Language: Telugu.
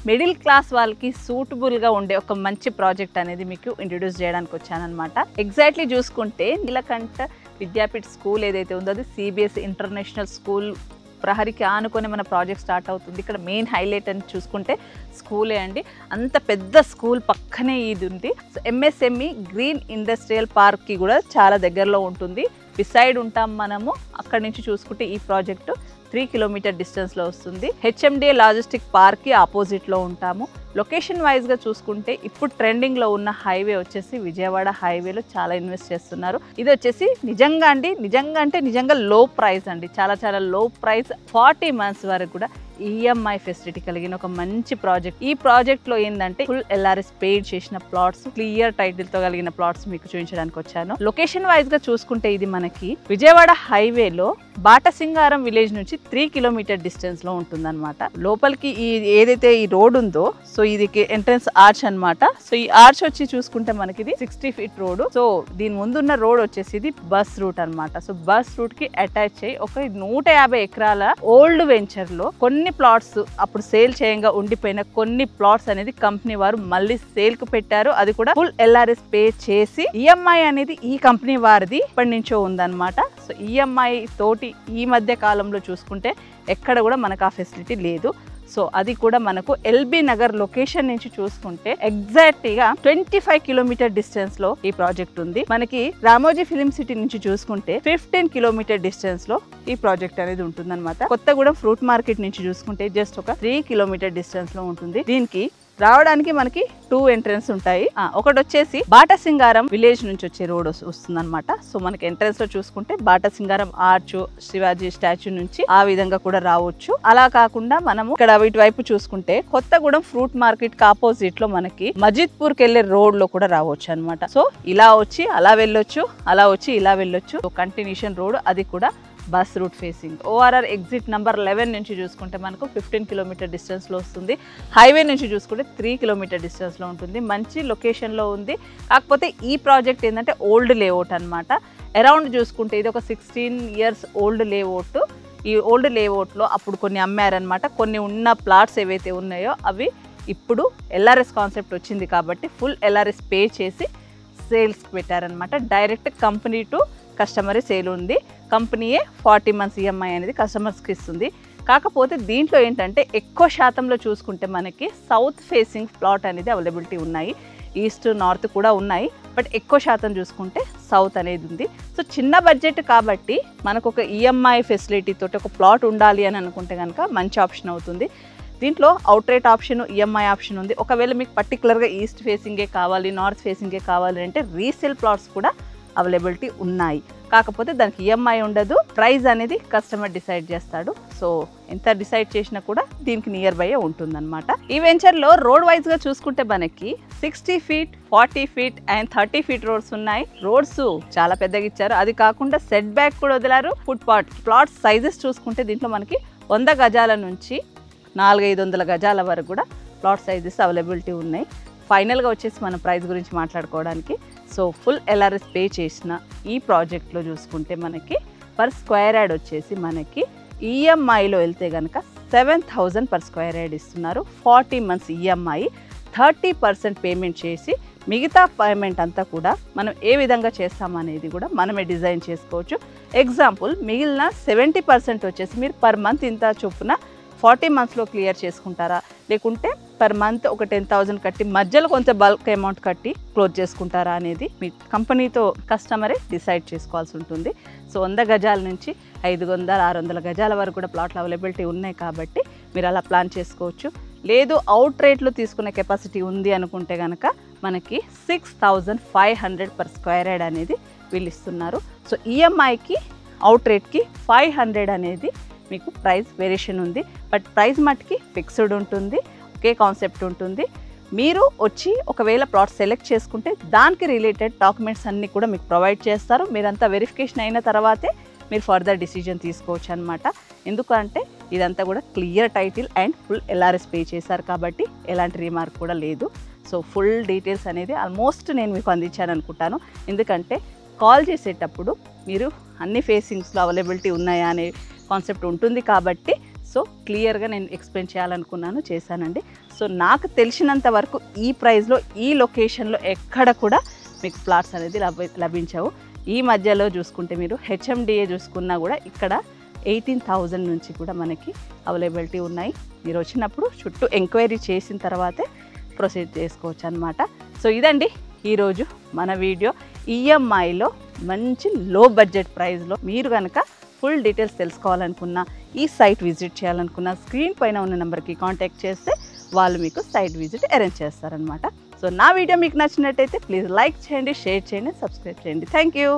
మిడిల్ క్లాస్ వాళ్ళకి సూటబుల్గా ఉండే ఒక మంచి ప్రాజెక్ట్ అనేది మీకు ఇంట్రడ్యూస్ చేయడానికి వచ్చానమాట. ఎగ్జాక్ట్లీ చూసుకుంటే నీలకంఠ విద్యాపీఠ్ స్కూల్ ఏదైతే ఉందో అది సిబిఎస్ఈ ఇంటర్నేషనల్ స్కూల్ ప్రహరికి ఆనుకొని మన ప్రాజెక్ట్ స్టార్ట్ అవుతుంది. ఇక్కడ మెయిన్ హైలైట్ అని చూసుకుంటే స్కూలే అండి. అంత పెద్ద స్కూల్ పక్కనే ఇది ఉంది. సో ఎంఎస్ఎంఈ గ్రీన్ ఇండస్ట్రియల్ పార్క్కి కూడా చాలా దగ్గరలో ఉంటుంది. బిసైడ్ ఉంటాం మనము. అక్కడి నుంచి చూసుకుంటే ఈ ప్రాజెక్టు 3 కిలోమీటర్ డిస్టెన్స్లో వస్తుంది. హెచ్ఎండిఏ లాజిస్టిక్ పార్క్కి ఆపోజిట్లో ఉంటాము. లొకేషన్ వైజ్గా చూసుకుంటే ఇప్పుడు ట్రెండింగ్లో ఉన్న హైవే వచ్చేసి విజయవాడ హైవేలో చాలా ఇన్వెస్ట్ చేస్తున్నారు. ఇది వచ్చేసి నిజంగా లో ప్రైస్ అండి. చాలా లో ప్రైస్. 40 months వరకు కూడా ఈఎంఐ ఫెసిలిటీ కలిగిన ఒక మంచి ప్రాజెక్ట్. ఈ ప్రాజెక్ట్లో ఏంటంటే ఫుల్ ఎల్ఆర్ఎస్ పెయిడ్ చేసిన ప్లాట్స్, క్లియర్ టైటిల్తో కలిగిన ప్లాట్స్ మీకు చూపించడానికి వచ్చాను. లొకేషన్ వైజ్గా చూసుకుంటే ఇది మనకి విజయవాడ హైవేలో బాటసింగారం విలేజ్ నుంచి 3 కిలోమీటర్ డిస్టెన్స్లో ఉంటుందన్నమాట. లోపలికి ఈ ఏదైతే ఈ రోడ్ ఉందో సో ఇది ఎంట్రన్స్ ఆర్చ్ అనమాట. సో ఈ ఆర్చ్ వచ్చి చూసుకుంటే మనకి ఇది 60 feet రోడ్. సో దీని ముందున్న రోడ్ వచ్చేసి ఇది బస్ రూట్ అనమాట. సో బస్ రూట్ కి అటాచ్ అయ్యి ఒక 150 ఎకరాల ఓల్డ్ వెంచర్ లో కొన్ని ప్లాట్స్ అప్పుడు సేల్ చేయంగా ఉండిపోయిన కొన్ని ప్లాట్స్ అనేది కంపెనీ వారు మళ్ళీ సేల్ కు పెట్టారు. అది కూడా ఫుల్ ఎల్ఆర్ఎస్ పే చేసి. ఈఎంఐ అనేది ఈ కంపెనీ వారిది ఇప్పటి నుంచో ఉందన్నమాట. సో ఈఎంఐ తోటి ఈ మధ్య కాలంలో చూసుకుంటే ఎక్కడ కూడా మనకు ఆ ఫెసిలిటీ లేదు. సో అది కూడా మనకు ఎల్బీ నగర్ లొకేషన్ నుంచి చూసుకుంటే ఎగ్జాక్ట్ గా 25 కిలోమీటర్ డిస్టెన్స్ లో ఈ ప్రాజెక్ట్ ఉంది. మనకి రామోజీ ఫిలిం సిటీ నుంచి చూసుకుంటే 15 కిలోమీటర్ డిస్టెన్స్ లో ఈ ప్రాజెక్ట్ అనేది ఉంటుంది అనమాట. కొత్తగూడెం ఫ్రూట్ మార్కెట్ నుంచి చూసుకుంటే జస్ట్ ఒక 3 కిలోమీటర్ డిస్టెన్స్ లో ఉంటుంది. దీనికి రావడానికి మనకి 2 ఎంట్రన్స్ ఉంటాయి. ఒకటి వచ్చేసి బాటసింగారం విలేజ్ నుంచి వచ్చే రోడ్ వస్తుంది అనమాట. సో మనకి ఎంట్రన్స్ లో చూసుకుంటే బాటసింగారం ఆర్చ్, శివాజీ స్టాచ్యూ నుంచి ఆ విధంగా కూడా రావచ్చు. అలా కాకుండా మనము ఇక్కడ ఇటువైపు చూసుకుంటే కొత్తగూడెం ఫ్రూట్ మార్కెట్ కి ఆపోజిట్ లో మనకి మజిద్పూర్ కి వెళ్లే రోడ్ లో కూడా రావచ్చు అనమాట. సో ఇలా వచ్చి అలా వెళ్ళొచ్చు, అలా వచ్చి ఇలా వెళ్ళొచ్చు. కంటిన్యూషన్ రోడ్, అది కూడా bus route facing. ORR exit number 11 నుంచి చూసుకుంటే మనకు 15 కిలోమీటర్ డిస్టెన్స్లో వస్తుంది. హైవే నుంచి చూసుకుంటే 3 కిలోమీటర్ డిస్టెన్స్లో ఉంటుంది. మంచి లొకేషన్లో ఉంది. కాకపోతే ఈ ప్రాజెక్ట్ ఏంటంటే ఓల్డ్ లేఅవుట్ అనమాట. అరౌండ్ చూసుకుంటే ఇది ఒక 16 years ఓల్డ్ లేఅవుట్. ఈ ఓల్డ్ లేఅవుట్లో అప్పుడు కొన్ని అమ్మారనమాట. కొన్ని ఉన్న ప్లాట్స్ ఏవైతే ఉన్నాయో అవి ఇప్పుడు ఎల్ఆర్ఎస్ కాన్సెప్ట్ వచ్చింది కాబట్టి ఫుల్ ఎల్ఆర్ఎస్ పే చేసి సేల్స్కి పెట్టారనమాట. Direct company to customer sale ఉంది. కంపెనీయే 40 months ఈఎంఐ అనేది కస్టమర్స్కి ఇస్తుంది. కాకపోతే దీంట్లో ఏంటంటే ఎక్కువ శాతంలో చూసుకుంటే మనకి సౌత్ ఫేసింగ్ ప్లాట్ అనేది అవైలబిలిటీ ఉన్నాయి. ఈస్ట్ నార్త్ కూడా ఉన్నాయి. బట్ ఎక్కువ శాతం చూసుకుంటే సౌత్ అనేది ఉంది. సో చిన్న బడ్జెట్ కాబట్టి మనకు ఒక ఈఎంఐ ఫెసిలిటీ తోటి ఒక ప్లాట్ ఉండాలి అని అనుకుంటే కనుక మంచి ఆప్షన్ అవుతుంది. దీంట్లో out rate option, EMI option ఉంది. ఒకవేళ మీకు పర్టికులర్గా ఈస్ట్ ఫేసింగే కావాలి, నార్త్ ఫేసింగే కావాలి అంటే రీసేల్ ప్లాట్స్ కూడా అవైలబిలిటీ ఉన్నాయి. కాకపోతే దానికి ఈఎంఐ ఉండదు. ప్రైస్ అనేది కస్టమర్ డిసైడ్ చేస్తాడు. సో ఎంత డిసైడ్ చేసినా కూడా దీనికి నియర్ బై ఉంటుందన్నమాట. ఈ వెంచర్లో రోడ్ వైజ్గా చూసుకుంటే మనకి 60 feet, 40 feet and 30 feet roads ఉన్నాయి. రోడ్స్ చాలా పెద్దగా ఇచ్చారు. అది కాకుండా సెట్ బ్యాక్ కూడా వదిలారు. ఫుట్ పాత్ ప్లాట్ సైజెస్ చూసుకుంటే దీంట్లో మనకి 100 గజాల నుంచి 400-500 గజాల వరకు కూడా ప్లాట్ సైజెస్ అవైలబిలిటీ ఉన్నాయి. ఫైనల్గా వచ్చేసి మన ప్రైస్ గురించి మాట్లాడుకోవడానికి సో ఫుల్ ఎల్ఆర్ఎస్ పే చేసిన ఈ ప్రాజెక్ట్లో చూసుకుంటే మనకి పర్ స్క్వేర్ యార్డ్ వచ్చేసి మనకి ఈఎంఐలో వెళ్తే కనుక 7,000 per square yard ఇస్తున్నారు. 40 months ఈఎంఐ, 30% పేమెంట్ చేసి మిగతా పేమెంట్ అంతా కూడా మనం ఏ విధంగా చేస్తామనేది కూడా మనమే డిజైన్ చేసుకోవచ్చు. ఎగ్జాంపుల్ మిగిలిన 70% వచ్చేసి మీరు పర్ మంత్ ఇంత చొప్పున 40 monthsలో క్లియర్ చేసుకుంటారా, లేకుంటే పర్ మంత్ ఒక 10,000 కట్టి మధ్యలో కొంచెం బల్క్ అమౌంట్ కట్టి క్లోజ్ చేసుకుంటారా అనేది మీ కంపెనీతో కస్టమరే డిసైడ్ చేసుకోవాల్సి ఉంటుంది. సో 100 గజాల నుంచి 500-600 గజాల వరకు కూడా ప్లాట్లు అవైలబిలిటీ ఉన్నాయి కాబట్టి మీరు అలా ప్లాన్ చేసుకోవచ్చు. లేదు అవుట్ రేట్లో తీసుకునే కెపాసిటీ ఉంది అనుకుంటే కనుక మనకి 6,500 per square yard అనేది వీళ్ళు ఇస్తున్నారు. సో ఈఎంఐకి అవుట్ రేట్కి 500 అనేది మీకు ప్రైస్ వేరియేషన్ ఉంది. బట్ ప్రైస్ మట్టుకి ఫిక్స్డ్ ఉంటుంది, ఒకే కాన్సెప్ట్ ఉంటుంది. మీరు వచ్చి ఒకవేళ ప్లాట్ సెలెక్ట్ చేసుకుంటే దానికి రిలేటెడ్ డాక్యుమెంట్స్ అన్నీ కూడా మీకు ప్రొవైడ్ చేస్తారు. మీరంతా వెరిఫికేషన్ అయిన తర్వాతే మీరు ఫర్దర్ డిసిజన్ తీసుకోవచ్చు అనమాట. ఎందుకంటే ఇదంతా కూడా clear title and full LRS pay చేశారు కాబట్టి ఎలాంటి రీమార్క్ కూడా లేదు. సో ఫుల్ డీటెయిల్స్ అనేది ఆల్మోస్ట్ నేను మీకు అందించాను అనుకుంటాను. ఎందుకంటే కాల్ చేసేటప్పుడు మీరు అన్ని ఫేసింగ్స్లో అవైలబిలిటీ ఉన్నాయా అనే కాన్సెప్ట్ ఉంటుంది కాబట్టి సో క్లియర్గా నేను ఎక్స్ప్లెయిన్ చేయాలనుకున్నాను, చేశానండి. సో నాకు తెలిసినంత వరకు ఈ ప్రైస్లో ఈ లొకేషన్లో ఎక్కడ కూడా మీకు ప్లాట్స్ అనేది లభించవు. ఈ మధ్యలో చూసుకుంటే మీరు హెచ్ఎండిఏ చూసుకున్నా కూడా ఇక్కడ 18,000 నుంచి కూడా మనకి అవైలబిలిటీ ఉన్నాయి. మీరు వచ్చినప్పుడు చుట్టూ ఎంక్వైరీ చేసిన తర్వాతే ప్రొసీడ్ చేసుకోవచ్చు అనమాట. సో ఇదండి ఈరోజు మన వీడియో. ఈఎంఐలో మంచి లో బడ్జెట్ ప్రైస్లో మీరు కనుక ఫుల్ డీటెయిల్స్ తెలుసుకోవాలనుకున్నా, ఈ సైట్ విజిట్ చేయాలనుకున్నా స్క్రీన్ పైన ఉన్న నెంబర్కి కాంటాక్ట్ చేస్తే వాళ్ళు మీకు సైట్ విజిట్ అరేంజ్ చేస్తారనమాట. సో నా వీడియో మీకు నచ్చినట్టయితే ప్లీజ్ లైక్ చేయండి, షేర్ చేయండి, సబ్స్క్రైబ్ చేయండి. Thank you.